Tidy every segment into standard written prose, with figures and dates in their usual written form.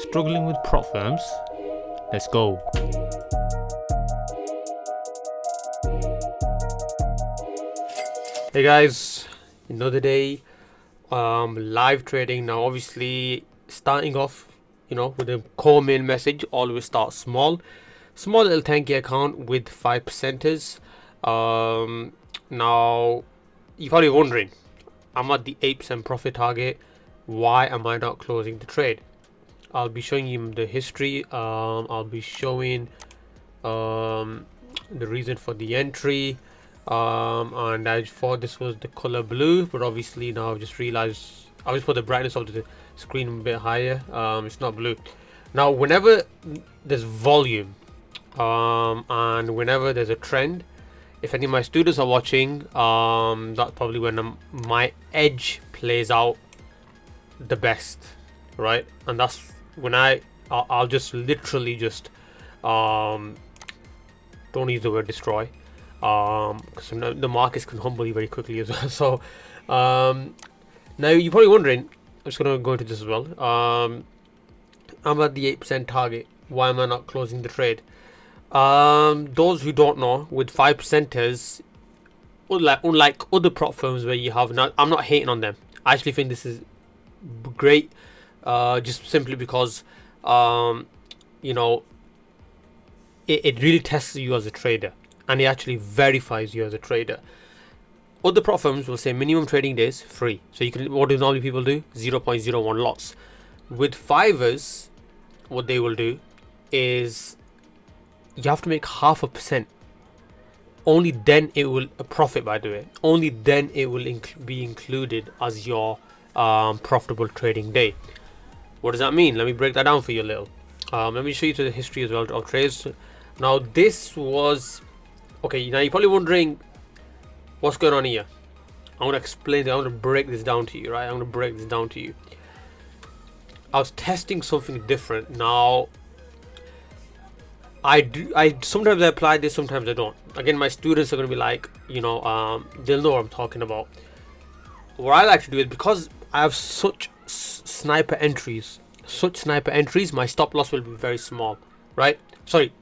Struggling with prop firms? Let's go. Hey guys, another day, live trading. Now obviously starting off, with a core main message, always start small little 10k account with 5%ers. Now you're probably wondering, I'm at the 8% profit target, why am I not closing the trade? I'll be showing you the history. I'll be showing the reason for the entry, and I thought this was the color blue, but obviously now I've just realized I just put the brightness of the screen a bit higher. It's not blue. Now whenever there's volume, and whenever there's a trend, if any of my students are watching, that's probably when my edge plays out the best, right? And that's when I'll just literally just don't use the word destroy, because the markets can humble you very quickly as well. So now you're probably wondering, I'm just gonna go into this as well. I'm at the 8% target, why am I not closing the trade? Those who don't know, with 5%ers, unlike other prop firms where you have, now I'm not hating on them, I actually think this is great, just simply because it really tests you as a trader, and it actually verifies you as a trader. Other prop firms will say minimum trading days free, so you can, what do normally people do? 0.01 lots. With fivers, what they will do is you have to make 0.5%. Only then it will profit, by the way. Only then it will be included as your profitable trading day. What does that mean? Let me break that down for you a little. Let me show you to the history as well of trades. Now this was okay. Now you're probably wondering what's going on here. I'm gonna explain it. I'm gonna break this down to you, right? I'm gonna break this down to you. I was testing something different. Now I sometimes I apply this, sometimes I don't. Again, my students are gonna be like, they'll know what I'm talking about. What I like to do is, because I have such sniper entries, my stop loss will be very small, right? Sorry,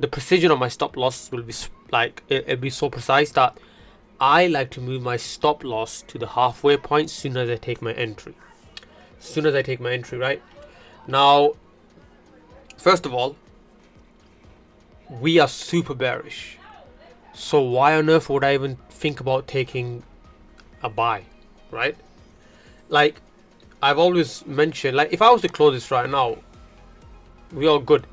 the precision of my stop loss will be it'll be so precise that I like to move my stop loss to the halfway point as soon as I take my entry. Right? Now, first of all, we are super bearish, so why on earth would I even think about taking a buy, right? Like I've always mentioned, like if I was to close this right now, we are good,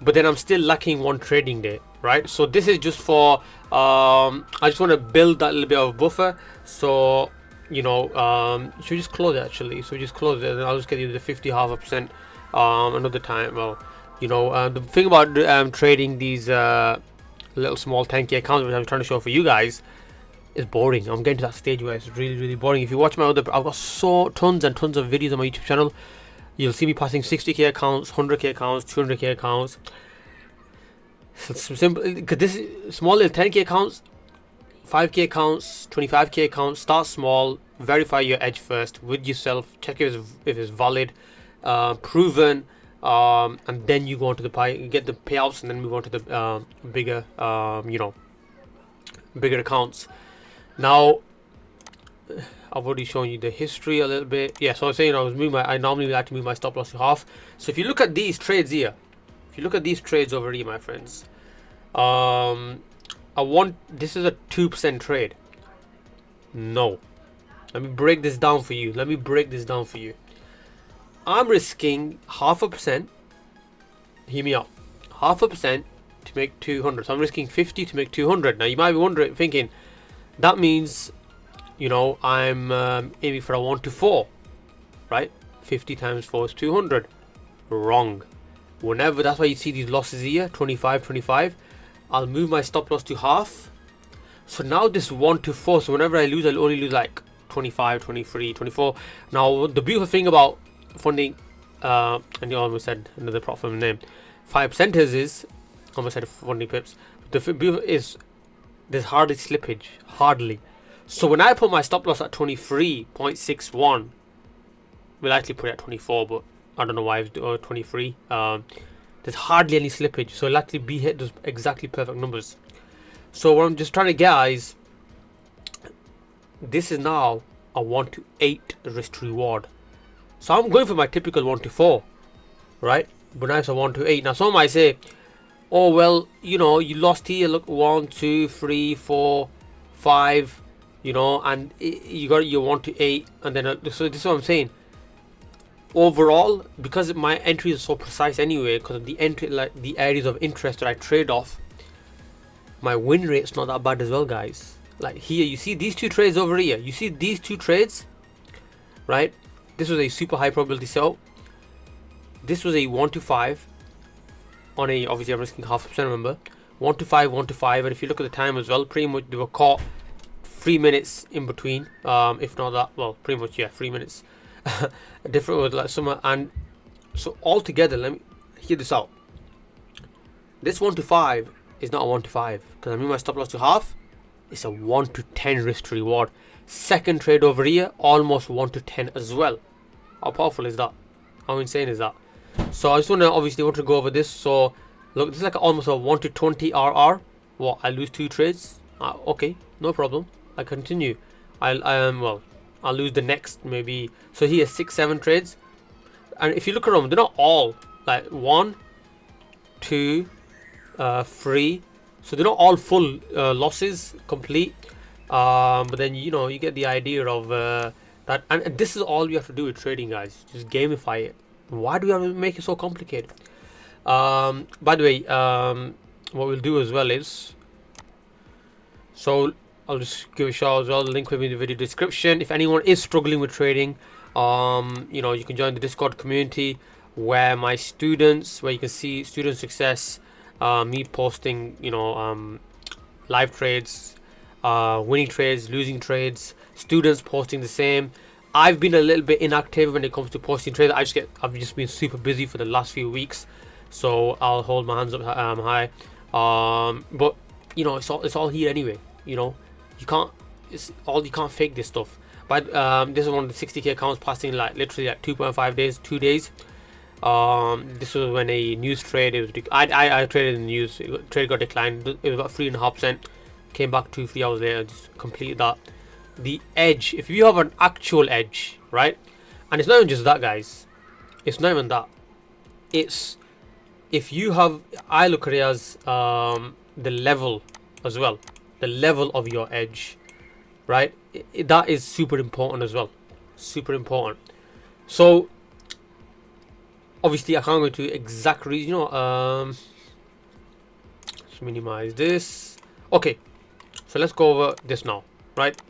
but then I'm still lacking one trading day, right? So this is just for I just want to build that little bit of buffer. So should we just close it actually? So we just close it, and I'll just get you the 50.5% another time. Well, the thing about trading these little small 10k accounts, which I'm trying to show for you guys, is boring. I'm getting to that stage where it's really, really boring. If you watch my other, I've got tons and tons of videos on my YouTube channel. You'll see me passing 60k accounts, 100k accounts, 200k accounts. It's simple, because this is small little 10k accounts, 5k accounts, 25k accounts. Start small, verify your edge first with yourself, check if it's valid, proven, and then you go on to get the payouts, and then move on to the bigger accounts. Now I've already shown you the history a little bit. Yeah, so I was saying I normally like to move my stop loss to half. So if you look at these trades here, over here, my friends, this is a 2% trade. No, let me break this down for you. I'm risking 0.5%. Hear me out. 0.5% to make 200. So I'm risking 50 to make 200. Now you might be thinking, that means, I'm aiming for a 1 to 4, right? 50 times 4 is 200. Wrong. That's why you see these losses here, 25. I'll move my stop loss to half. So now this 1 to 4. So whenever I lose, I'll only lose like 25, 23, 24. Now the beautiful thing about funding, and you almost said another prop firm name, 5%ers is, almost said funding pips. The beautiful is there's hardly slippage, hardly. So when I put my stop loss at 23.61, we'll actually put it at 24, but I don't know why it's 23. There's hardly any slippage, so it'll actually be hit those exactly perfect numbers. So what I'm just trying to get is, this is now a 1 to 8 risk to reward. So I'm going for my typical 1 to 4, right? But now it's a 1 to 8. Now some might say, oh well, you know, you lost here. Look, 1, 2, 3, 4, 5, you know, and you got your 1 to 8, and then so this is what I'm saying. Overall, because my entries are so precise anyway, because of the entry, like the areas of interest that I trade off, my win rate's not that bad as well, guys. Like here, you see these two trades over here. You see these two trades, right? This was a super high probability sell. This was a 1 to 5 on a, obviously I'm risking 0.5%, remember, 1 to 5, 1 to 5, and if you look at the time as well, pretty much they were caught 3 minutes in between, if not that, well, pretty much, yeah, 3 minutes different with like summer. And so altogether, let me hear this out. This 1 to 5 is not a 1 to 5, because I mean my stop loss to half. It's a 1 to 10 risk to reward. Second trade over here, almost 1 to 10 as well. How powerful is that? How insane is that? So I just want to go over this. So look, this is like almost a 1 to 20 RR. What, I lose 2 trades? Okay, no problem. I continue. Well, I'll lose the next maybe. So here 6, 7 trades, and if you look around, they're not all like 1, 2, 3. So they're not all full losses complete. But then you know you get the idea of that, and this is all you have to do with trading, guys. Just gamify it. Why do we have to make it so complicated? By the way, what we'll do as well is, so I'll just give a shout as well. The link will be in the video description. If anyone is struggling with trading, you know, you can join the Discord community where my students, where you can see student success, me posting, you know, live trades, winning trades, losing trades, students posting the same. I've been a little bit inactive when it comes to posting trades. I've just been super busy for the last few weeks, so I'll hold my hands up high. But you know, it's all here anyway. You know, you can't fake this stuff. But this is one of the 60k accounts passing like literally like 2.5 days, 2 days. This was when a news trade. I traded in the news. Trade got declined. It was about 3.5%. Came back 2-3 hours later, just completed that. The edge, if you have an actual edge, right, and it's not even just that, guys, it's not even that, it's if you have, I look at it as the level as well, the level of your edge, right, that is super important as well, super important. So obviously I can't go into exact reason, you know, let's minimize this. Okay, so let's go over this now, right?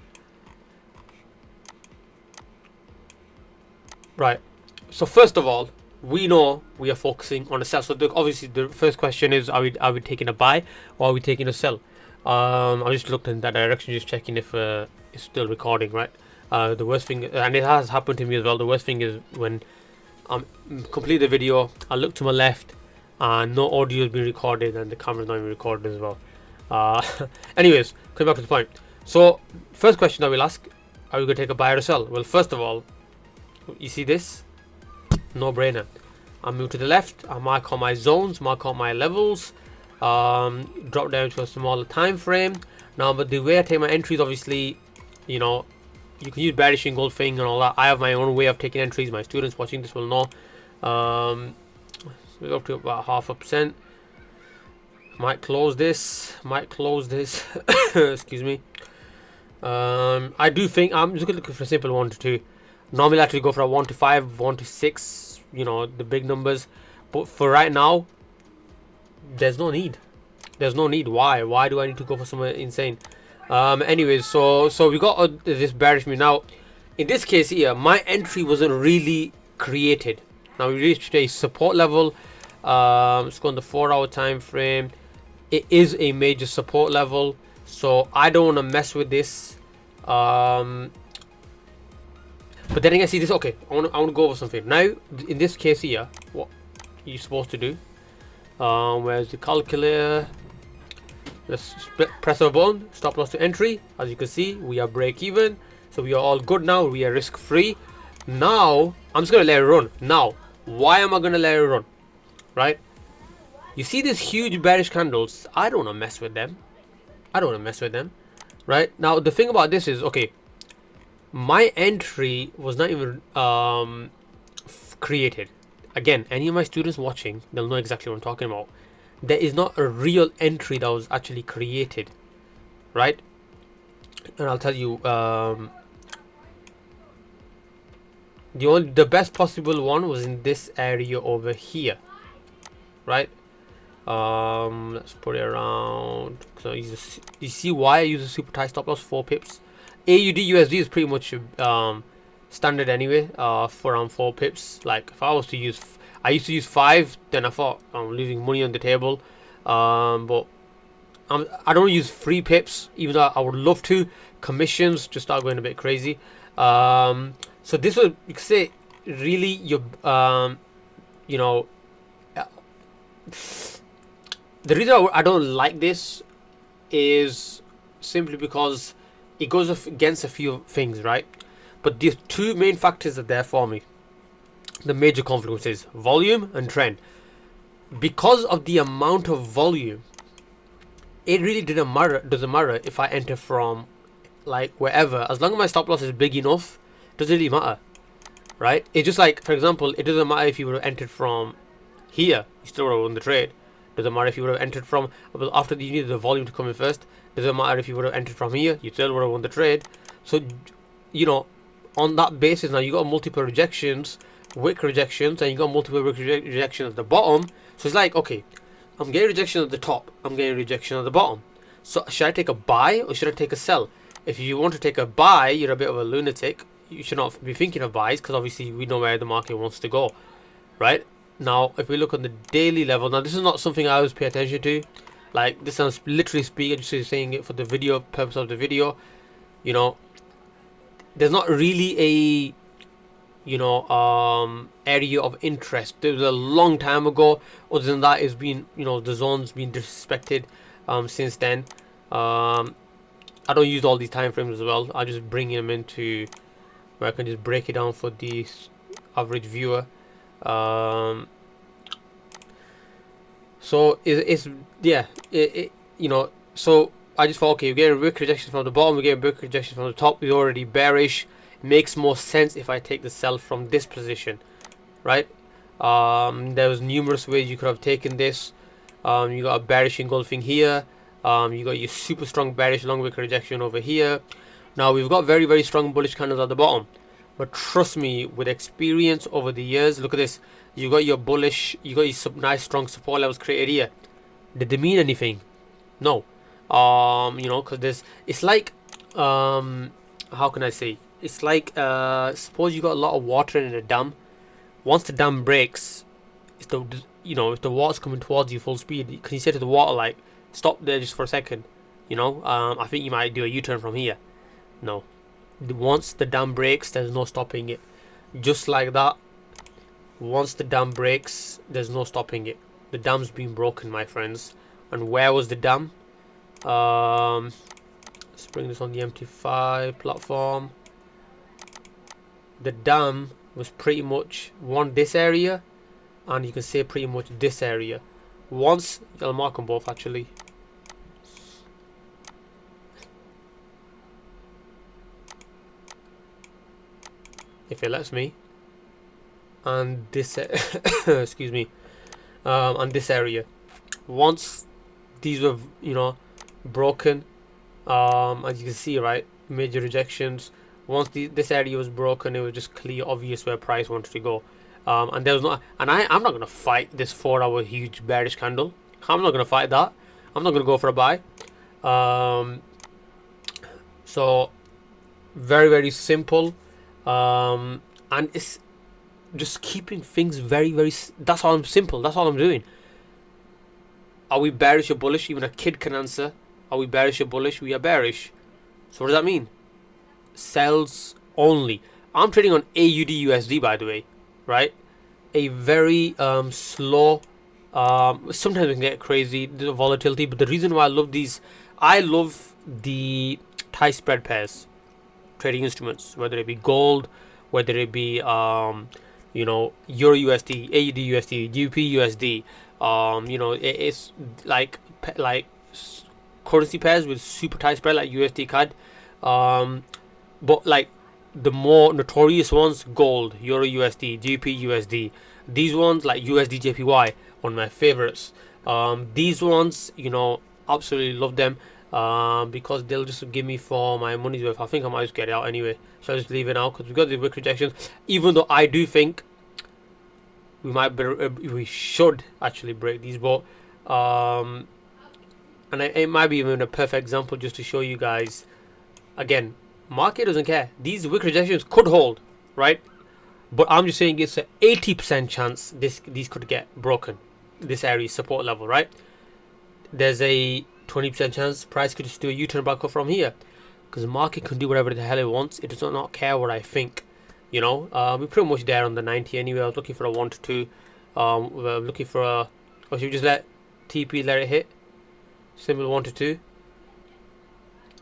Right, so first of all, we know we are focusing on a sell. So obviously the first question is, are we taking a buy or are we taking a sell? I just looked in that direction, just checking if it's still recording, right? The worst thing, and it has happened to me as well, the worst thing is when complete the video, I look to my left and no audio has been recorded and the camera's not even recorded as well. Anyways, coming back to the point. So first question I will ask, are we going to take a buy or a sell? Well, first of all, you see this? No brainer. I move to the left, I mark on my zones, mark on my levels, drop down to a smaller time frame. Now, but the way I take my entries, obviously, you know, you can use bearish engulfing and all that. I have my own way of taking entries. My students watching this will know. We're up to about 0.5%. Might close this. Excuse me. I do think I'm just looking for a simple 1 to 2. Normally I actually go for a 1 to 5, 1 to 6, you know, the big numbers, but for right now there's no need. Why do I need to go for somewhere insane? Anyways, so we got this bearish move. Now in this case here, my entry wasn't really created. Now we reached a support level. Let's go on the 4-hour time frame. It is a major support level, so I don't want to mess with this. But then again, see this. Okay, I want to go over something now. In this case here, what you're supposed to do? Where's the calculator? Let's press our button. Stop loss to entry. As you can see, we are break even, so we are all good now. We are risk free. Now I'm just gonna let it run. Now Why am I going to let it run? Right? You see these huge bearish candles. I don't want to mess with them. I don't want to mess with them. Right? Now, the thing about this is, okay, my entry was not even created. Again, any of my students watching, they'll know exactly what I'm talking about. There is not a real entry that was actually created. Right? And I'll tell you, the best possible one was in this area over here. Right? Let's put it around. So you see why I use a super tight stop loss, 4 pips. AUD USD is pretty much standard anyway, for around 4 pips. Like if I was to use, I used to use 5, then I thought I'm leaving money on the table. But I don't use 3 pips, even though I would love to. Commissions just start going a bit crazy. So this would, you could say, really your you know. The reason I don't like this is simply because it goes against a few things, right? But the 2 main factors are there for me. The major confluences, volume and trend. Because of the amount of volume, it really doesn't matter if I enter from like wherever. As long as my stop loss is big enough, it doesn't really matter, right? It's just like, for example, it doesn't matter if you would have entered from here, you still would have won the trade. Doesn't matter if you would have entered from, after you needed the volume to come in first. Doesn't matter if you would have entered from here, you still would have won the trade. So, you know, on that basis, now you got multiple rejections, wick rejections, and you got multiple wick rejections at the bottom. So it's like, okay, I'm getting rejection at the top, I'm getting rejection at the bottom. So should I take a buy or should I take a sell? If you want to take a buy, you're a bit of a lunatic. You should not be thinking of buys, because obviously we know where the market wants to go, right? Now, if we look on the daily level, now this is not something I always pay attention to. Like, this sounds literally speaking, just saying it for the video purpose of the video. You know, there's not really a, you know, area of interest. There was a long time ago. Other than that, it's been, you know, the zone's been disrespected since then. I don't use all these time frames as well. I just bring them into where I can just break it down for the average viewer. So it's yeah, you know, so I just thought, okay, we're getting wick rejection from the bottom, we're getting wick rejection from the top, we're already bearish. It makes more sense if I take the sell from this position, right? There was numerous ways you could have taken this. You got a bearish engulfing here, you got your super strong bearish long wick rejection over here. Now we've got very, very strong bullish candles at the bottom. But trust me, with experience over the years, look at this. You got your bullish, you got your nice strong support levels created here. Did they mean anything? No. You know, because there's, it's like, how can I say? It's like, suppose you got a lot of water in a dam. Once the dam breaks, it's the, you know, if the water's coming towards you full speed, can you say to the water, like, stop there just for a second? You know, I think you might do a U-turn from here. No. Once the dam breaks, there's no stopping it. Just like that, once the dam breaks, there's no stopping it. The dam's been broken, my friends. And where was the dam? Let's bring this on the MT5 platform. The dam was pretty much this area, and you can say pretty much this area. Once, I'll mark them both actually. If it lets me, and this excuse me, and this area, once these were, you know, broken, as you can see, right, major rejections. Once this area was broken, it was just clear, obvious where price wanted to go, and there was not, and I'm not gonna fight this 4-hour huge bearish candle. I'm not gonna fight that. I'm not gonna go for a buy. So very, very simple. And it's just keeping things very, very, that's all I'm simple, that's all I'm doing. Are we bearish or bullish? Even a kid can answer. Are we bearish or bullish? We are bearish. So what does that mean? Sells only. I'm trading on AUD USD, by the way, right? A very slow, sometimes it can get crazy, the volatility, but the reason why I love these, I love the tie spread pairs trading instruments, whether it be gold, whether it be you you know, Euro USD, AUD USD, GBP USD. You know, it's like currency pairs with super tight spread like USD CAD. But like the more notorious ones, gold, Euro USD, GBP USD. These ones like USD JPY, one of my favorites. These ones, you know, absolutely love them. Because they'll just give me for my money's worth. I think I might just get it out anyway. So I'll just leave it now because we've got the wick rejections. Even though I do think we should actually break these, but and it might be even a perfect example just to show you guys. Again, market doesn't care. These wick rejections could hold, right? But I'm just saying it's an 80% chance these could get broken. This area support level, right? There's a 20% chance price could just do a U-turn back up from here, because the market can do whatever the hell it wants. It does not care what I think, you know. We're pretty much there on the 90 anyway. I was looking for a 1 to 2. We're looking for a, or should we just let TP let it hit? Simple 1 to 2.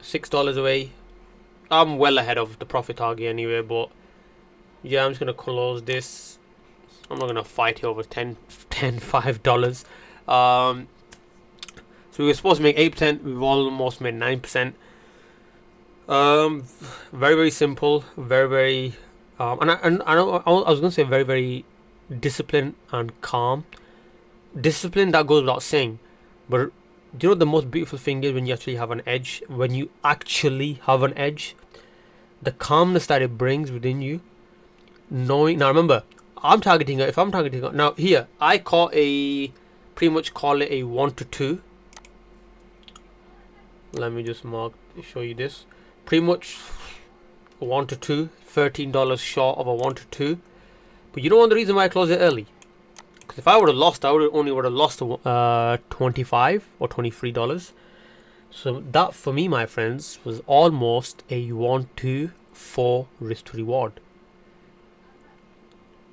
$6 away. I'm well ahead of the profit target anyway, but yeah, I'm just gonna close this. I'm not gonna fight here over $5. So we were supposed to make 8%. We've almost made 9%. Very, very simple. Very, very. And I was gonna say very, very disciplined and calm. Discipline, that goes without saying. But do you know the most beautiful thing is when you actually have an edge? When you actually have an edge, the calmness that it brings within you. Knowing, now remember, I'm targeting it. If I'm targeting it now, here I pretty much call it a 1 to 2. Let me just show you this. Pretty much 1 to 2, $13 short of a 1 to 2. But you know what the reason why I closed it early? Because if I would have lost, I only would have lost $25 or $23. So that for me, my friends, was almost a 1 to 4 risk to reward.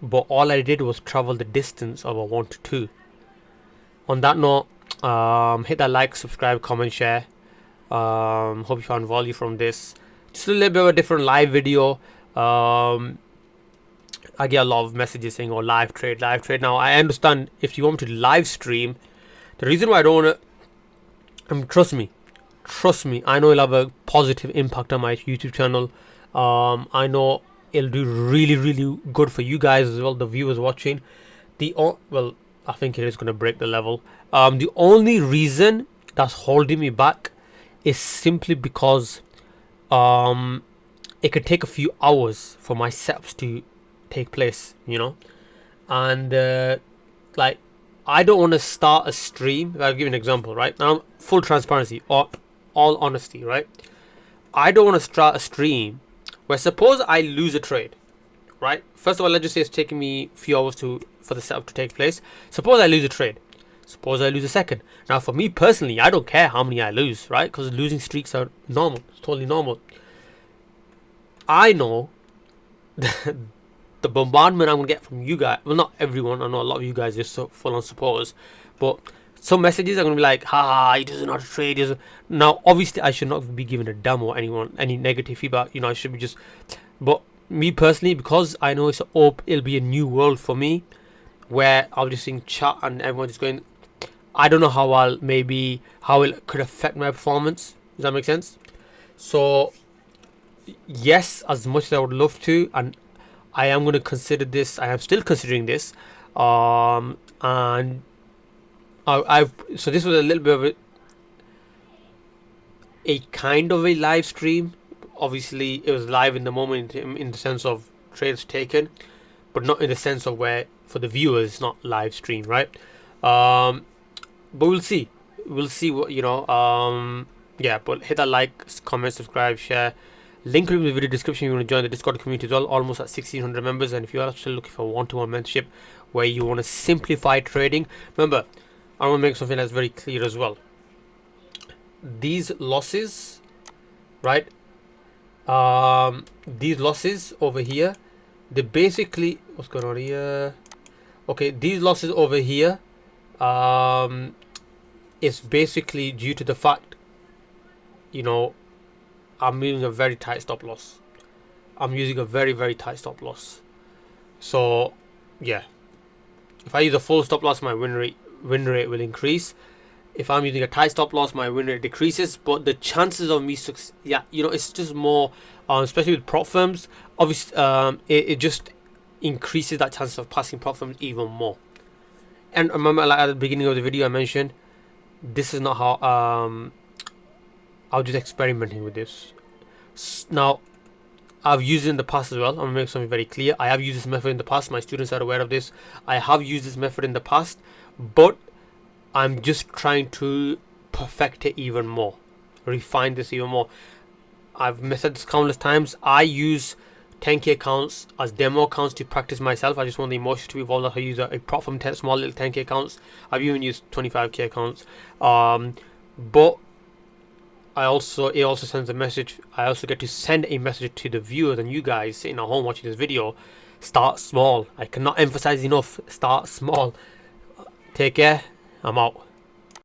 But all I did was travel the distance of a 1 to 2. On that note, hit that like, subscribe, comment, share. Hope you found value from this. Just a little bit of a different live video. I get a lot of messages saying, oh, live trade. Now I understand if you want me to live stream, the reason why I don't want to, trust me, I know it'll have a positive impact on my YouTube channel. I know it'll do really, really good for you guys as well, the viewers watching. Well, I think it is going to break the level. The only reason that's holding me back is simply because it could take a few hours for my setups to take place, you know. And like, I don't want to start a stream. I'll give you an example, right? Now, full transparency, or all honesty, right? I don't want to start a stream where, suppose I lose a trade, right? First of all, let's just say it's taking me a few hours for the setup to take place. Suppose I lose a trade. Suppose I lose a second. Now, for me personally, I don't care how many I lose, right? Because losing streaks are normal. It's totally normal. I know the bombardment I'm going to get from you guys. Well, not everyone. I know a lot of you guys are so full on supporters. But some messages are going to be like, ha, he doesn't know how to trade. Now, obviously, I should not be giving a damn or any negative feedback. You know, I should be just... But me personally, because I know it'll be a new world for me, where I'll just seeing chat and everyone just going... I don't know how it could affect my performance. Does that make sense? So, yes, as much as I would love to, and I am going to consider this. I am still considering this. And so this was a little bit of a kind of a live stream. Obviously, it was live in the moment in the sense of trades taken, but not in the sense of where for the viewers it's not live stream, right? But we'll see. We'll see what, you know. Yeah, but hit that like, comment, subscribe, share. Link in the video description if you want to join the Discord community as well. Almost at 1,600 members. And if you're actually looking for one-to-one mentorship where you want to simplify trading, remember, I want to make something that's very clear as well. These losses, right? These losses over here, they basically, what's going on here? Okay, these losses over here, it's basically due to the fact, you know, I'm using a very tight stop loss. I'm using a very, very tight stop loss. So yeah, if I use a full stop loss, my win rate will increase. If I'm using a tight stop loss, my win rate decreases. But the chances of me yeah, you know, it's just more, especially with prop firms. Obviously, it just increases that chance of passing prop firms even more. And remember, like at the beginning of the video, I mentioned this is not how I was just experimenting with this. Now, I've used it in the past as well. I'm gonna make something very clear. I have used this method in the past. My students are aware of this. I have used this method in the past, but I'm just trying to perfect it even more, refine this even more. I've said this countless times. I use 10k accounts as demo accounts to practice myself. I just want the emotion to evolve. I use a prop from 10 small little 10k accounts. I've even used 25k accounts. But it also sends a message. I also get to send a message to the viewers and you guys sitting at home watching this video. Start small. I cannot emphasize enough. Start small. Take care. I'm out.